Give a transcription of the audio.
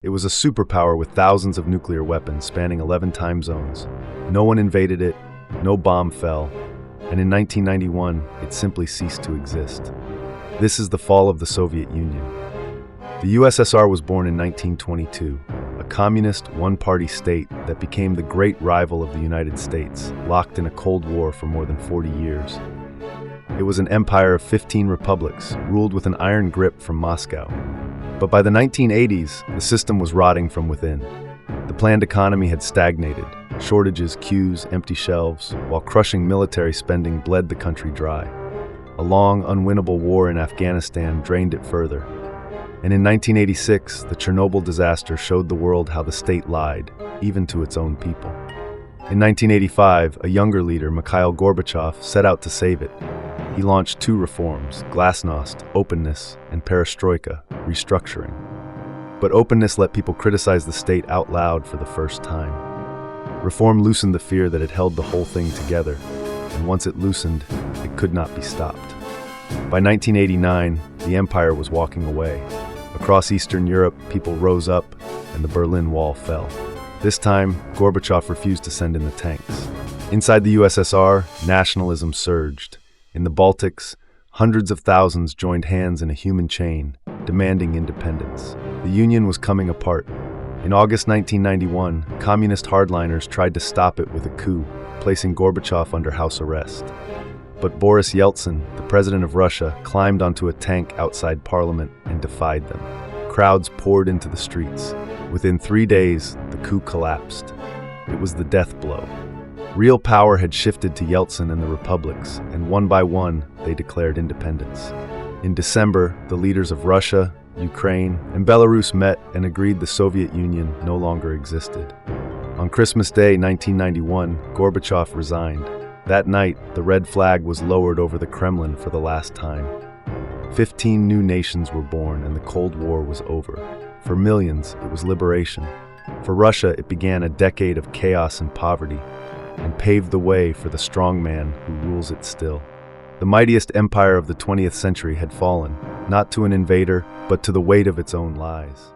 It was a superpower with thousands of nuclear weapons spanning 11 time zones. No one invaded it, no bomb fell, and in 1991, it simply ceased to exist. This is the fall of the Soviet Union. The USSR was born in 1922, a communist, one-party state that became the great rival of the United States, locked in a Cold War for more than 40 years. It was an empire of 15 republics, ruled with an iron grip from Moscow. But by the 1980s, the system was rotting from within. The planned economy had stagnated, shortages, queues, empty shelves, while crushing military spending bled the country dry. A long, unwinnable war in Afghanistan drained it further. And in 1986, the Chernobyl disaster showed the world how the state lied, even to its own people. In 1985, a younger leader, Mikhail Gorbachev, set out to save it. He launched 2 reforms, glasnost, openness, and perestroika, restructuring. But openness let people criticize the state out loud for the first time. Reform loosened the fear that had held the whole thing together, and once it loosened, it could not be stopped. By 1989, the empire was walking away. Across Eastern Europe, people rose up, and the Berlin Wall fell. This time, Gorbachev refused to send in the tanks. Inside the USSR, nationalism surged. In the Baltics, hundreds of thousands joined hands in a human chain, demanding independence. The Union was coming apart. In August 1991, communist hardliners tried to stop it with a coup, placing Gorbachev under house arrest. But Boris Yeltsin, the president of Russia, climbed onto a tank outside parliament and defied them. Crowds poured into the streets. Within 3 days, the coup collapsed. It was the death blow. Real power had shifted to Yeltsin and the republics, and one by one, they declared independence. In December, the leaders of Russia, Ukraine, and Belarus met and agreed the Soviet Union no longer existed. On Christmas Day, 1991, Gorbachev resigned. That night, the red flag was lowered over the Kremlin for the last time. 15 new nations were born, and the Cold War was over. For millions, it was liberation. For Russia, it began a decade of chaos and poverty, and paved the way for the strong man who rules it still. The mightiest empire of the 20th century had fallen, not to an invader, but to the weight of its own lies.